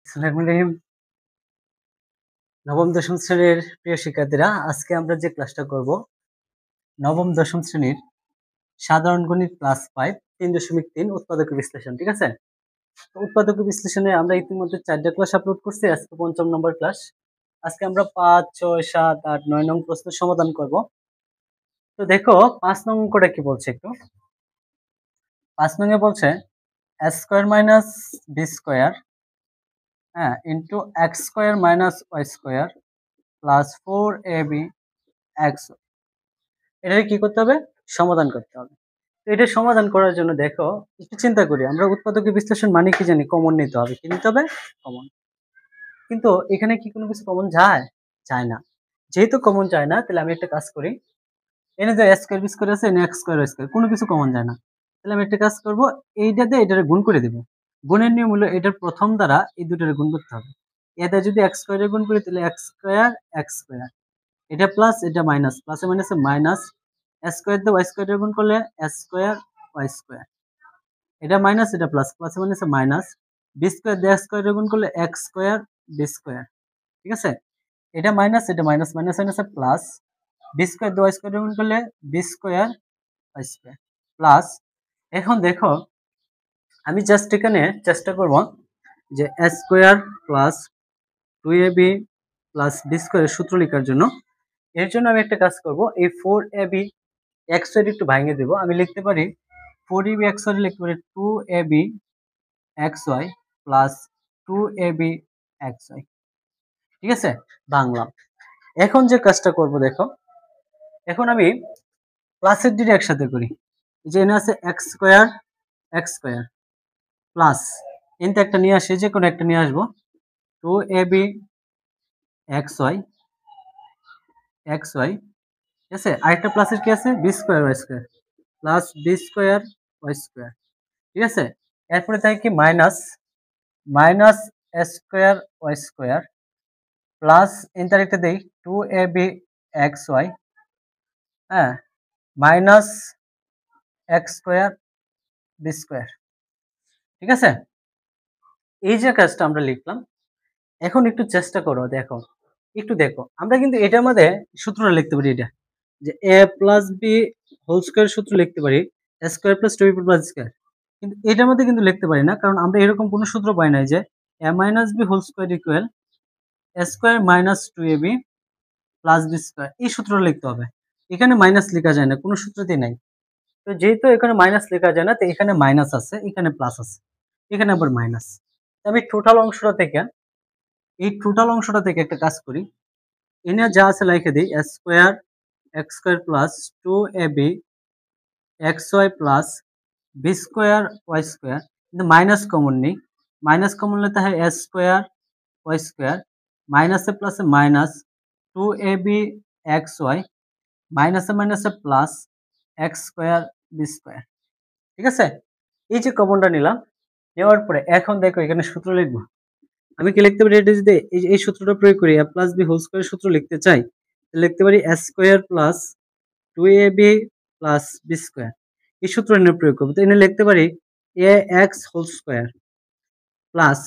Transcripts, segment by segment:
আসসালামু আলাইকুম। নবম দশম শ্রেণীর প্রিয় শিক্ষার্থীরা, আজকে আমরা যে ক্লাসটা করব নবম দশম শ্রেণীর সাধারণ গণিত ক্লাস 5 3.3 উৎপাদক বিশ্লেষণ। ঠিক আছে? তো উৎপাদক বিশ্লেষণে আমরা ইতিমধ্যে 4টা ক্লাস আপলোড করছি। আজকে 5ম নম্বর ক্লাস। আজকে আমরা 5, 6, 7, 8, 9 নং প্রশ্নের সমাধান করব। তো দেখো 5 নং অঙ্কটা কি বলছে একটু। 5 নং এ বলছে a square minus b square into x square minus y square plus 4ab x। এটাকে কি করতে হবে? সমাধান করতে হবে। তো এটা সমাধান করার জন্য দেখো একটু চিন্তা করি, আমরা উৎপাদকের বিশ্লেষণ মানে কি জানি? কমন নিতে হবে। কি নিতে হবে? কমন। কিন্তু এখানে কি কোনো কিছু কমন যায়? যায় না। যেহেতু কমন যায় না, তাহলে আমি একটা কাজ করি। এনে যে a স্কয়ার b স্কয়ার আছে, এনে x স্কয়ার y স্কয়ার, কোনো কিছু কমন যায় না। তাহলে আমি একটা কাজ করব, এইটাতে এটারে গুণ করে দিব। গুণের নিয়ম হলো এটার প্রথম দ্বারা এই দুটোরে গুণ করতে হবে। এটা যদি x স্কয়ারে গুণ করি তাহলে x স্কয়ার, এটা প্লাস এটা মাইনাস, প্লাসে মাইনাসে মাইনাস, a স্কয়ার দিয়ে y স্কয়ারে গুণ করলে a স্কয়ার y স্কয়ার, এটা মাইনাস এটা প্লাস, প্লাসে মাইনাসে মাইনাস, b স্কয়ার দিয়ে a স্কয়ারে গুণ করলে x স্কয়ার b স্কয়ার। ঠিক আছে? এটা মাইনাস এটা মাইনাস, মাইনাস মাইনাসে প্লাস, b স্কয়ার দিয়ে y স্কয়ারে গুণ করলে b square y square plus. এখন দেখো আমি জাস্ট এখানে চেষ্টা করব যে a square plus 2ab plus b স্কয়ারের সূত্র লেখার জন্য। এর জন্য আমি একটা কাজ করব, এই 4ab x এর একটু ভাঙিয়ে দেব। আমি লিখতে পারি 4ab x এর লিখতে পারি 2ab xy plus 2ab xy। ঠিক আছে? বাংলা। এখন যে কাজটা করব দেখো, এখন আমি প্লাসের দুটো একসাথে করি। এই যে এখানে আছে x স্কয়ার প্লাস এনতে একটা নিয়ে আসি, যে কোনো একটা নিয়ে আসবো, 2ab xy ঠিক আছে? আরেকটা প্লাসের কি আছে? b square y square plus b square y square. ঠিক আছে? এরপরে তাই কি minus a square y square plus ইন্টারেক্টে দেই 2ab xy minus x square b square. ঠিক আছে? এই যে কাজটা আমরা লিখলাম, এখন একটু চেষ্টা করো, দেখো একটু দেখো, আমরা কিন্তু এটার মধ্যে সূত্রটা লিখতে পারি, এটা যে a plus b whole square সূত্র লিখতে পারি, a square plus 2ab plus square. কিন্তু এটার মধ্যে কিন্তু লিখতে পারি না, কারণ আমরা এরকম কোনো সূত্র পাই নাই যে a minus b whole square equal a square minus 2ab plus b square. এই সূত্রটা লিখতে হবে। এখানে মাইনাস লেখা যায় না, কোনো সূত্রতেই নাই। তো যেহেতু এখানে মাইনাস লেখা যায় না, তো এখানে মাইনাস আছে, এখানে প্লাস আছে, এখানে আবার মাইনাস। আমি টোটাল অংশটা থেকে একটা কাজ করি, এনে যা আছে লিখে দিই x square plus 2ab xy plus b square y square. কিন্তু মাইনাস কমন নেই, মাইনাস কমন নিতে হয় a স্কয়ার y স্কয়ার, মাইনাসে প্লাসে মাইনাস 2ab xy, মাইনাসে মাইনাসে plus x square b square. ঠিক আছে? এই যে কমনটা নিলাম, নেওয়ার পরে এখন দেখো এখানে সূত্র লিখবো। আমি কি লিখতে পারি? এটা যদি এই সূত্রটা প্রয়োগ করি, a plus b whole square সূত্র লিখতে চাই, লিখতে পারি a square plus 2ab plus b square. এই সূত্র এনে প্রয়োগ করব। তো এনে লিখতে পারি ax whole square plus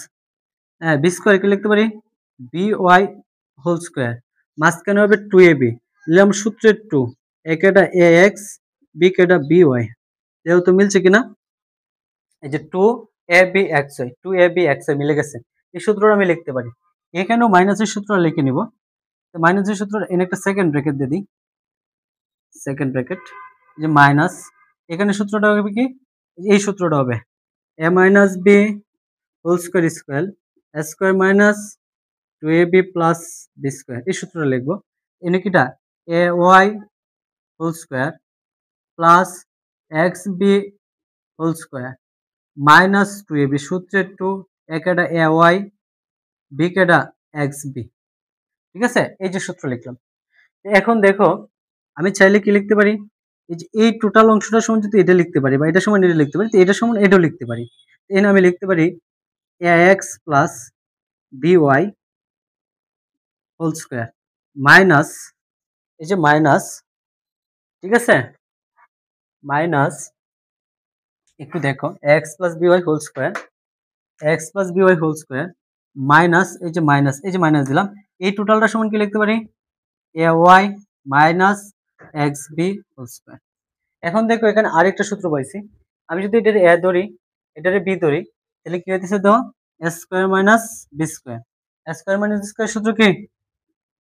b square কে লিখতে পারি by হোল স্কয়ার, মাঝখানে হবে 2ab, নিলাম সূত্রের 2, a কেটা ax b কেটা by। যেহেতু মিলছে কিনা, এই যে 2ab xy মিলে গেছে। এই সূত্রটা আমি লিখতে পারি। এখানেও মাইনাসের সূত্র লিখে নিব। তো মাইনাসের সূত্র এনে একটা সেকেন্ড ব্র্যাকেট দিয়ে দিই, সেকেন্ড ব্র্যাকেট, যে মাইনাস, এখানে সূত্রটা হবে কি? এই সূত্রটা হবে a minus b whole square square a square minus 2ab plus b square. এই সূত্রটা লিখবো। এনে কিটা ay whole square plus xb whole square minus 2ab, সূত্রের 2, a কেটা ay b কেটা xb। ঠিক আছে? এই যে সূত্র লিখলাম। এখন দেখো আমি চাইলে কি লিখতে পারি, এই যে এই টোটাল অংশটা সমান যদি এটা লিখতে পারি, বা এটা সমান এটা লিখতে পারি, তো এটা সমান এটাও লিখতে পারি। এখানে আমি লিখতে পারি ax plus by whole square minus, এই যে মাইনাস, ঠিক আছে, মাইনাস, একটু দেখো x plus by whole square, x plus by whole square minus এই যে মাইনাস দিলাম, এই টোটালটা সমান কি লিখতে পারি a y minus x b whole square. এখন দেখো এখানে আরেকটা সূত্র পাইছি, আমি যদি এটার এ ধরি এটার বি ধরি তাহলে কি হইতেছে তো a square minus B square. A square minus B square সূত্র কি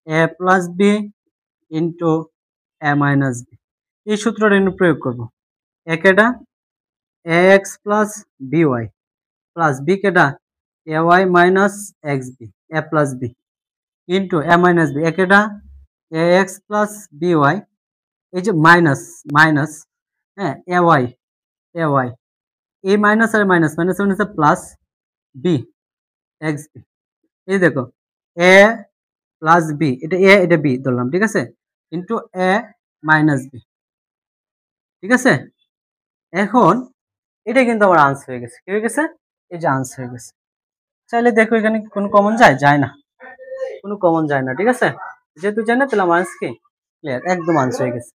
a plus B into a minus b. এই সূত্রটা এখানে প্রয়োগ করব। এ কেটা a x plus b y plus b কেটা a y minus x b a plus B into a minus b a কেটা a x plus b y, এই যে মাইনাস মাইনাস, হ্যাঁ এ ওয়াই এই মাইনাস আর minus minus minus plus B x B. এই দেখো এ plus B, এটা এ এটা বি ধরলাম, ঠিক আছে, ইন্টু এ মাইনাস বি, ঠিক আছে। এখন এটা কিন্তু আমার আনসার হয়ে গেছে, কি হয়ে গেছে এই যে আনসার হয়ে গেছে। চাইলে দেখো এখানে কোনো কমন যায় না, কোনো কমন যায় না, ঠিক আছে, যেহেতু জানে তাহলে আমার আনসার কি ক্লিয়ার, একদম আনসার হয়ে গেছে।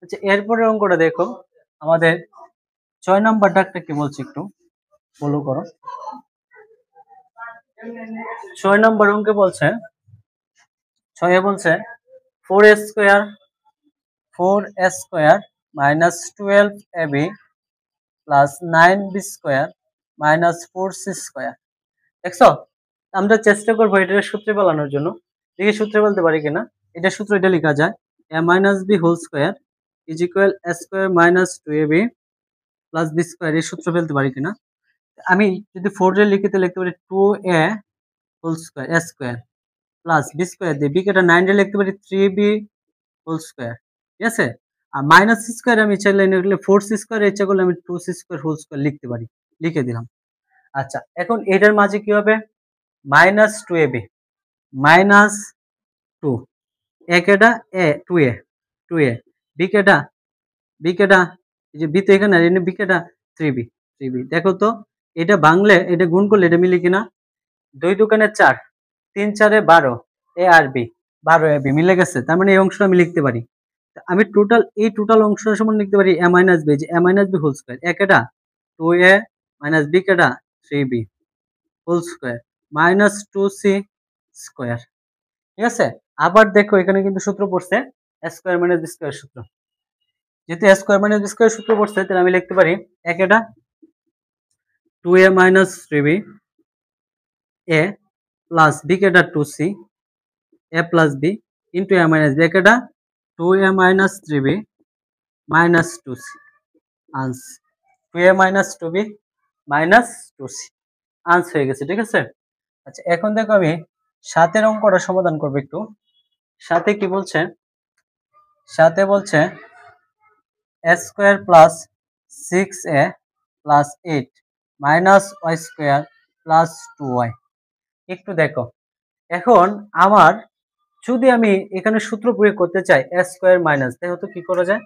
আচ্ছা এরপরের অঙ্কটা দেখো, আমাদের 6 নাম্বার ডাকটা কি বলছে একটু ফলো করো। 6 নাম্বার অঙ্কে বলছে 6 বলছে 4a square minus 12ab plus 9b square minus 4c square. দেখছো, আমরা চেষ্টা করবো এটার সূত্রে বলানোর জন্য, দেখি সূত্রে বলতে পারি কিনা। এটা সূত্র এটা লেখা যায় a minus b whole square is equal a square minus 2ab plus b square, এই সূত্র ফেলতে পারি কিনা। আমি যদি 4 এর লিখিতে লিখতে পারি 2a whole square a square plus b square দিয়ে b কেটা 9 এর লিখতে পারি 3b হোল স্কয়ার, ঠিক আছে। আর মাইনাস স্কয়ার আমি চাইলে লিখলে 4c স্কয়ার, ইচ্ছা করলে আমি 2c স্কয়ার হোল স্কয়ার লিখতে পারি, লিখে দিলাম। আচ্ছা এখন এটার মাঝে কি হবে মাইনাস 2ab মাইনাস 2 এ কেটা এ 2a বি কেটা এই যে বি তো এখানে আর এনে বি কেটা 3b। দেখো তো এটা বাংলা এটা গুণ করলে এটা মিলে কিনা, 2 দোকানে 4 3 4 12 এ আর বি 12 এ বি মিলে গেছে, তার মানে এই অংশটা আমি লিখতে পারি। আমি এই টোটাল অংশটা সমান লিখতে পারি এ মাইনাস বি, যে এ মাইনাস বি হোল স্কয়ার এ কেটা 2a মাইনাস বি কেটা 3b whole square minus 2c square, ঠিক আছে। আবার দেখো এখানে কিন্তু সূত্র পড়ছে a square minus B square সূত্র, যেহেতু a square minus B square সূত্র পড়ছে তাহলে আমি লিখতে পারি এ কেটা 2a minus 3b a plus b কেটা 2c a plus B into a minus B কেটা 2a minus 3b minus 2c answer 2a minus 2b minus 2c answer হয়ে গেছে, ঠিক আছে। আচ্ছা এখন দেখো আমি 7 এর অঙ্কটা সমাধান করব একটু। 7 কি বলছে, 7 বলছে a square plus 6a plus 8 minus y square plus 2y। একটু দেখো এখন আমার যদি আমি এখানে সূত্র প্রয়োগ করতে চাই a স্কয়ার মাইনাস, দেখো তো কি করা যায়।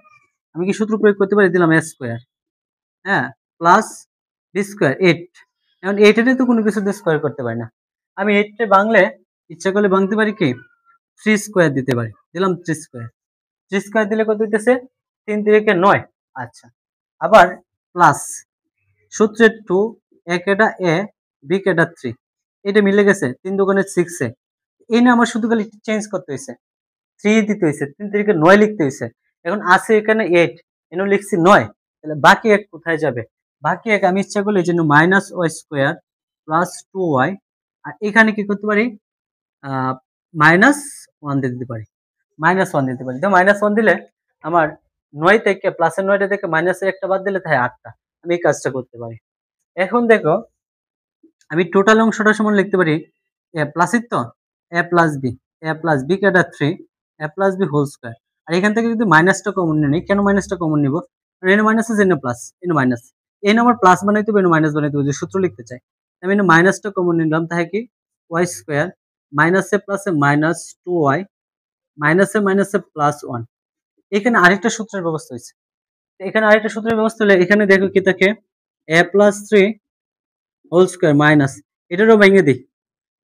আমি কি সূত্র প্রয়োগ করতে পারি, দিলাম a স্কয়ার, হ্যাঁ প্লাস বি স্কয়ার 8, এখন 8 এর তো কোনো কিছু দিয়ে স্কয়ার করতে পারি না, আমি 8 কে বাংলে ইচ্ছা করলে ভাঙতে পারি কি 3 স্কয়ার দিতে পারি, দিলাম 3 স্কয়ার। 3 স্কয়ার দিলে কত হইতেছে 3 3 9। আচ্ছা আবার প্লাস সূত্রের 2 a কেটা a b কেটা 3, এটা মিলে গেছে 3 দোকানে 6 এ, এই না আমার শুধু খালি চেঞ্জ করতে হয়েছে 3 দিতে হয়েছে, 3 3 9 লিখতে হয়েছে। এখন আছে এখানে 8 এনে লিখছি 9, তাহলে বাকি এক কোথায় যাবে, বাকি এক আমি ইচ্ছা করলে এই জন্য minus Y square plus 2y, আর এখানে কি করতে পারি মাইনাস 1 দিতে পারি, মাইনাস 1 দিতে পারি। তো মাইনাস 1 দিলে আমার 9 থেকে প্লাসের 9টা থেকে মাইনাসের একটা বাদ দিলে তাই 8টা, আমি এই কাজটা করতে পারি। এখন দেখো আমি টোটাল অংশটা সমান লিখতে পারি এ প্লাসের তো এ প্লাস বি কেটা 3 এ প্লাস বি হোল স্কয়ার। আর এখান থেকে যদি মাইনাসটা কমন নিই, কেন মাইনাসটা কমন নিব, এন মাইনাস আছে N plus N minus, N আমার প্লাস বানাইতে হবে এন মাইনাস বানাইতে হবে, যে সূত্র লিখতে চাই আমি এন মাইনাসটা কমন নিলাম, তাই কি ওয়াই স্কয়ার মাইনাসে প্লাসে মাইনাস 2y মাইনাসে প্লাস 1। এখানে আরেকটা সূত্রের ব্যবস্থা হয়েছে, এখানে আরেকটা সূত্রের ব্যবস্থা হলে এখানে দেখো কি থাকে এ প্লাস 3 হোল স্কয়ার মাইনাস, এটারও ভেঙে দিই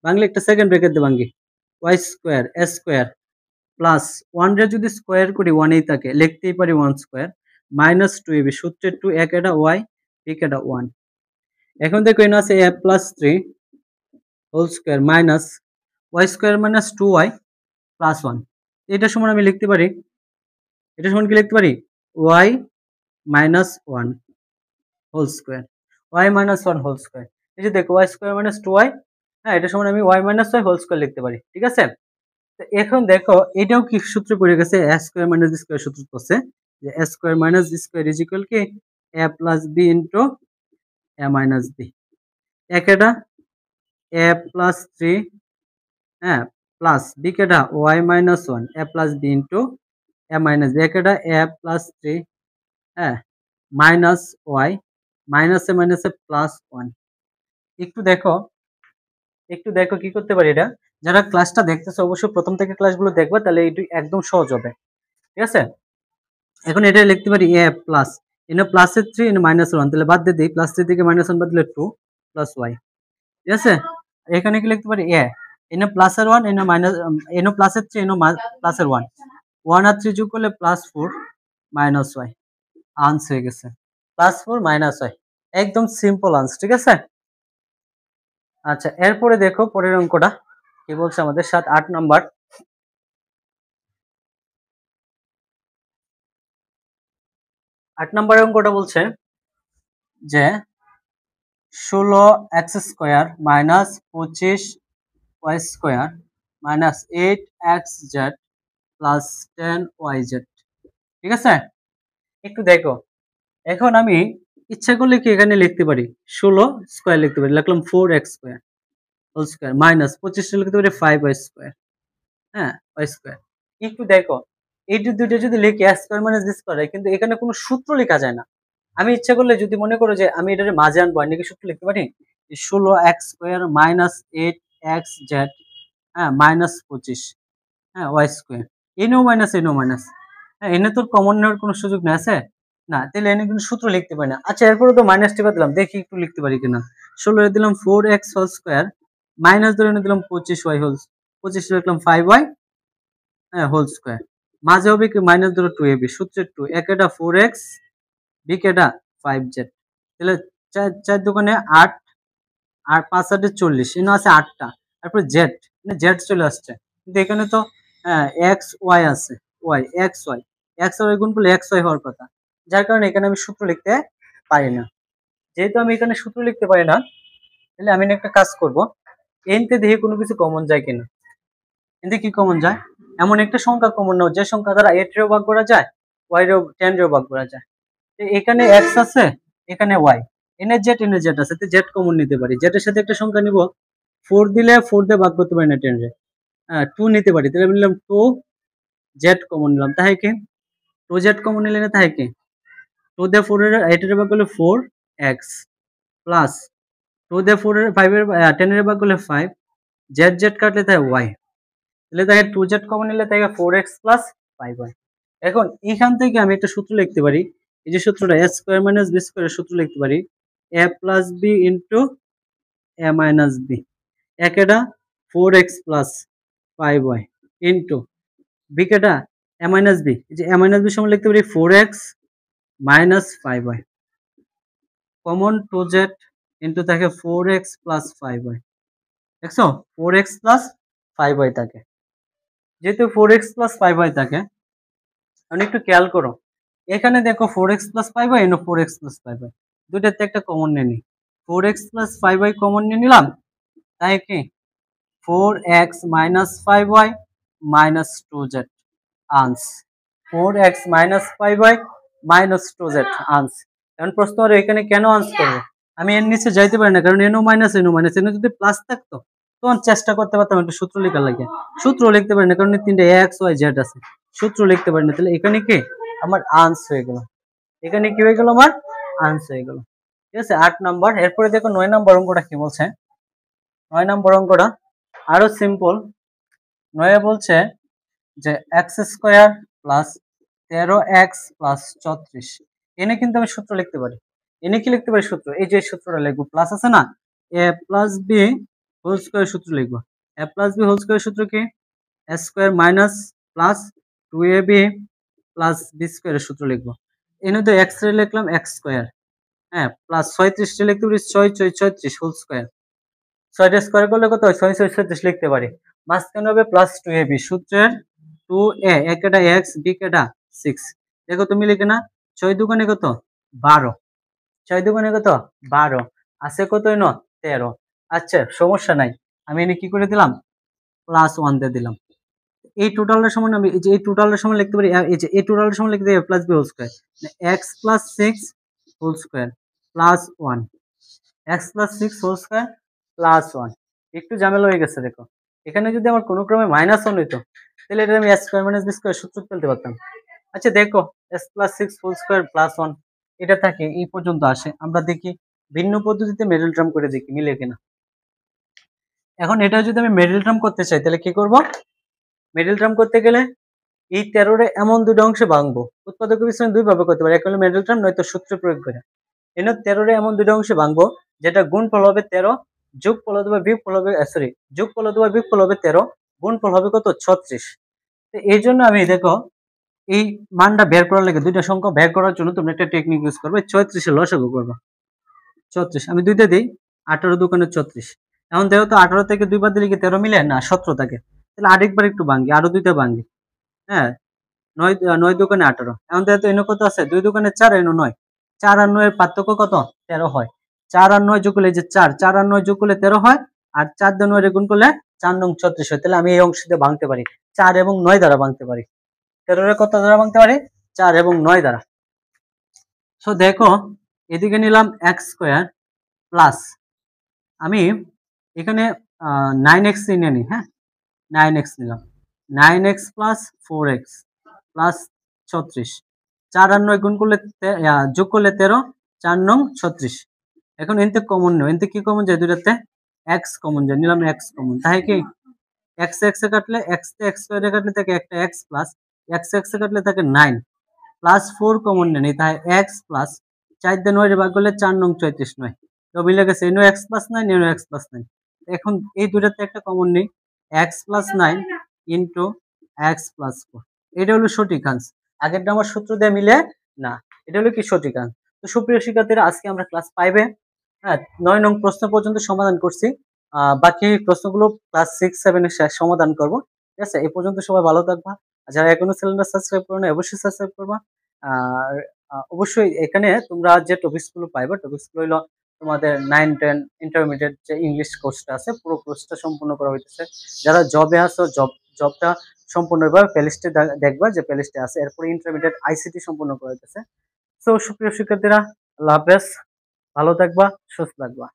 বাংলা একটা সেকেন্ড ব্র্যাকেট দিয়ে ভাঙি Y square a square plus 1 রে যদি স্কয়ার করি 1 এই থাকে লিখতেই পারি 1 স্কয়ার মাইনাস 2ab সূত্রের 2 এক এটা y ঠিক এটা 1। এখন দেখো এখানে আছে a plus 3 whole square minus Y square minus 2y plus 1। এটার সমান আমি লিখতে পারি, এটার সমান কি লিখতে পারি, y minus 1 whole square, y minus 1 whole square. এই যে দেখো y স্কোয়ার মাইনাস 2y, হ্যাঁ এটার সমান আমি y মাইনাস 1 হোল স্কোয়ার লিখতে পারি, ঠিক আছে। তো এখন দেখো এটাও কি সূত্র পড়ে গেছে, a square minus b square সূত্র পড়ছে যে a square minus b square is equal কি a plus b into a minus b। একেটা a প্লাস 3, হ্যাঁ প্লাস b কেটা y minus 1 a plus b into a minus b। একেটা a plus 3, হ্যাঁ minus y মাইনাসে মাইনাসে plus 1। একটু দেখো, একটু দেখো কি করতে পারি এটা। যারা ক্লাসটা দেখতেছো অবশ্যই প্রথম থেকে ক্লাসগুলো দেখবে, তাহলে এটি একদম সহজ হবে, ঠিক আছে। এখন এটা লিখতে পারি a প্লাস এনে প্লাসের 3 এনে মাইনাস 1, তাহলে বাদ দিয়ে দিই, প্লাস 3 থেকে মাইনাস 1 বাদ দিলে 2 প্লাস y, ঠিক আছে। এখানে কি লিখতে পারি a এনে প্লাসের 1 এনে মাইনাস এনে প্লাসের 3 এনে প্লাসের 1, 1 আর 3 যোগ করলে প্লাস 4 মাইনাস y, আনসার হয়ে গেছে প্লাস 4 মাইনাস y। একদম সিম্পল আনসার, ঠিক আছে। আচ্ছা এরপরে দেখো পরের অঙ্কটা কি বলছে আমাদের 7-8 নাম্বার। 8 নাম্বারের অঙ্কটা বলছে যে 16x square minus 25y square minus 8xz plus 10yz, ঠিক আছে। একটু দেখো, এখন আমি ইচ্ছা করলে কি এখানে লিখতে পারি 16 স্কয়ার লিখতে পারি, লিখলাম 4x square whole square minus 25 লিখতে পারি 5y স্কয়ার, হ্যাঁ y স্কয়ার। একটু দেখো এই দুটো যদি লিখি a square minus b square, কিন্তু এখানে কোনো সূত্র লেখা যায় না। আমি ইচ্ছা করলে যদি মনে করো যে আমি এটার মাঝে আনবো, নাকি সূত্র লিখতে পারি 16x স্কয়ার মাইনাস 8xz, হ্যাঁ মাইনাস 25, হ্যাঁ y স্কয়ার। এনেও মাইনাস এনেও মাইনাস, হ্যাঁ এনে তোর কমন নেওয়ার কোনো সুযোগ নেই আছে না, তাহলে এনে কিন্তু সূত্র লিখতে পারি না। আচ্ছা এরপরে তো মাইনাস টিপা দিলাম, দেখি একটু লিখতে পারি কিনা। 16 এ দিলাম 4x হোল স্কয়ার মাইনাস ধরে এনে দিলাম 25y হোল, 25 লিখলাম 5y, হ্যাঁ হোল স্কয়ার। মাঝে হবে কি মাইনাস ধরো 2ab, সূত্রের 2 একেটা 4x বি কেটা 5z, তাহলে 4 দোকানে 8 আর 5 8 40, এখানে আছে 8টা, তারপর জেড মানে জেড চলে আসছে, কিন্তু এখানে তো এক্স ওয়াই আছে, Y X Y, X Y গুণ করলে এক্স ওয়াই হওয়ার কথা, যার কারণে এখানে আমি সূত্র লিখতে পারি না। যেহেতু আমি এখানে সূত্র লিখতে পারি না, তাহলে আমি একটা কাজ করব, এনতে দেখে কোনো কিছু কমন যায় কিনা। এনতে কি কমন যায়, এমন একটা সংখ্যা কমন নাও যে সংখ্যা দ্বারা 8 রেও ভাগ করা যায়, ওয়াই রেও 10 রেও ভাগ করা যায়। এখানে এক্স আছে, এখানে ওয়াই, এনে জেড আছে, তো জেড কমন নিতে পারি। জেডের সাথে একটা সংখ্যা নিব, 4 দিলে 4 দিয়ে ভাগ করতে পারি না 10 রে, 2 নিতে পারি, তাহলে নিলাম 2 জেড কমন নিলাম, তাই কি 2 জেড কমন নিলে না, তাই কি 2 দিয়ে 4 এর 8 এর ভাগ করলে 4 এক্স প্লাস 2 দিয়ে 4 এর 5 এর 10 এর ভাগ করলে 5, জেড জেড কাটলে তাই ওয়াই, তাহলে তাই 2 জেড কমন নিলে তাই 4x প্লাস 5y। এখন এখান থেকে আমি একটা সূত্র লিখতে পারি, এই যে সূত্রটা a স্কয়ার মাইনাস b স্কয়ারের সূত্র লিখতে পারি a plus b into a minus b। একেটা 4x plus 5y into b কেটা a মাইনাস b, এই যে a মাইনাস b সমান লিখতে পারি 4x minus 5y, common 2z into থাকে 4x প্লাস 5y, দেখছো 4x প্লাস 5y থাকে। যেহেতু 4x প্লাস 5y থাকে, এখন একটু খেয়াল করো, এখানে দেখো 4x প্লাস 5y এনো 4x প্লাস 5y, দুইটাতে একটা কমন নিয়ে নিই, 4x প্লাস 5y কমন নিয়ে নিলাম, তাই কি 4x minus 5y minus 2z আনস, 4x minus 5y minus 2z আনস। এখন প্রশ্ন হলো এখানে কেন আনস করবো, আমি এর নিচে যাইতে পারি না, কারণ এনো মাইনাস এনো যদি প্লাস থাকতো তখন চেষ্টা করতে পারতাম একটু সূত্র লেখার লাগে, সূত্র লিখতে পারি না কারণ তিনটে এক্স ওয়াই জেড আছে, সূত্র লিখতে পারি না, তাহলে এখানে কি আমার আনস হয়ে গেল, এখানে কি হয়ে গেল আমার আনস হয়ে গেল, ঠিক আছে 8 নাম্বার। এরপরে দেখো 9 নাম্বার অঙ্কটা কি বলছে। 9 নাম্বার অঙ্কটা আরো সিম্পল, 9 বলছে যে x square plus 13x plus 34, এনে কিন্তু আমি সূত্র লিখতে পারি, এনে কি লিখতে পারি সূত্র, এই যে সূত্রটা লিখবো, প্লাস আছে না a plus b whole square সূত্র লিখবো, a plus b whole square সূত্র কি a square minus plus 2ab plus b স্কয়ারের সূত্র লিখবো। এনে তো x রে লিখলাম x স্কয়ার, হ্যাঁ প্লাস 36 লিখতে পারি 6 6 36 হোল স্কয়ার, 6 টা স্কয়ার করলে কত হয়? 6 6 36 লিখতে পারি। মাঝখানে হবে প্লাস 2ab সূত্রের 2a এ কেটা x b কেটা 6। দেখো তুমি লিখে না 6 দুগুণে কত? 12। 6 দুগুণে কত? 12 আছে কত হইলো? 13। আচ্ছা সমস্যা নাই, আমি এনে কি করে দিলাম? প্লাস 1 দিয়ে দিলাম। এই টোটালটার সমান আমি এই যে এই টোটালটার সমান লিখতে পারি, এই যে এই টোটালটার সমান লিখতে পারি plus b whole square, x plus 6 whole square plus 1, x plus 6 whole square plus 1। একটু ঝামেলা হয়ে গেছে দেখো, এখানে যদি আমার কোনো ক্রমে মাইনাস 1 হইতো তাহলে এটা আমি s square minus b square সূত্র ফেলতে পারতাম। আচ্ছা দেখো s plus 6 whole square plus 1 এটা থাকে এই পর্যন্ত আসে, আমরা দেখি ভিন্ন পদ্ধতিতে মিডল টার্ম করে দেখি মিলে কিনা। এখন এটা যদি আমি মিডল টার্ম করতে চাই তাহলে কি করব? মিডল টার্ম করতে গেলে এই 13 রে এমন দুটো অংশে ভাঙবো। উৎপাদক বিশ্লেষণ দুই ভাবে করতে পারি, এক হলো মিডল টার্ম নয়তো সূত্র প্রয়োগ করে। এনে 13 রে এমন দুটো অংশে ভাঙবো যেটা গুণফল হবে 13, যোগফল অথবা বিয়োগফল হবে সরি যোগফল অথবা বিয়োগফল হবে 13, গুণফল হবে কত? 36। তো এই জন্য আমি দেখো এই মানটা বের করার লাগে দুইটা সংখ্যা বের করার জন্য তোমরা একটা টেকনিক ইউজ করবে, 36 এর লসাগু করবে। 36 আমি দুইটা দিই, 18 দুগুণে 36। এখন দেখো তো 18 থেকে দুইবার দিলে কি 13 মিলে? না 17 থাকে। তাহলে আরেকবার একটু ভাঙি, আরো দুইটা ভাঙি। হ্যাঁ 9 দুগুণে 18। এখন দেখো তো এনে কত আছে? 2 দুগুণে 4 এনে 9। 4 আর 9 এর পার্থক্য কত? 13 হয়। 4 আর 9 যোগ করলে যে 4, 4 আর 9 যোগ করলে 13 হয়। আর 4 দিয়ে 9 রে গুণ করলে 4 নং 36 হয়। তাহলে আমি এই অংশটা ভাঙতে পারি 4 এবং 9 দ্বারা ভাঙতে পারি। 13 রে কত দ্বারা ভাঙতে পারি? 4 এবং 9 দ্বারা। সো দেখো এদিকে নিলাম x স্কয়ার প্লাস আমি এখানে 9x নিয়ে নিই, হ্যাঁ 9x নিলাম, 9x প্লাস 4x প্লাস 36। 4 আর 9 গুণ করলে যোগ করলে 13, 4 নং 36। এখন এনতে কমন নেই, এনতে কি কমন যায়? দুইটাতে x কমন যায়, নিলাম x কমন। তাই কি x এ কাটলে x তে x স্কয়ারে কাটলে থাকে একটা x প্লাস x এ কাটলে থাকে 9 প্লাস 4 কমন নেই, তাই x প্লাস 4 দিয়ে 9 রে ভাগ করলে 4 নং 34 9। তো মিলে গেছে এনো x প্লাস 9 এনো x প্লাস 9। এখন এই দুইটাতে একটা কমন নেই, x plus 9 into x plus 4। এটা হলো সঠিক আনসার। আগেরটা আমার সূত্র দিয়ে মিলে না, এটা হলো কি সঠিক আনসার। তো সুপ্রিয় শিক্ষার্থীরা আজকে আমরা ক্লাস 5 এ 9 নং প্রশ্ন পর্যন্ত সমাধান করছি। বাকি প্রশ্নগুলো ক্লাস 6 7 এ সমাধান করব। ঠিক আছে, এই পর্যন্ত সবাই ভালো থাকবা। আর যারা এখনো চ্যানেলটা সাবস্ক্রাইব করো না অবশ্যই সাবস্ক্রাইব করবা। আর অবশ্যই এখানে তোমরা যে টপিকস গুলো পাইবা, টপিকস গুলো হলো তোমাদের 9 10 ইন্টারমিডিয়েট যে ইংলিশ কোর্সটা আছে পুরো কোর্সটা সম্পূর্ণ করা হইতেছে। যারা জবে আছো জবটা সম্পূর্ণভাবে প্লেলিস্টে দেখবা যে প্লেলিস্টে আছে। এরপরে ইন্টারমিডিয়েট আইসিটি সম্পূর্ণ করা হইতেছে। সো সুপ্রিয় শিক্ষার্থীরা আল্লাহ হাফেজ, ভালো থাকবা, সুস্থ থাকবা।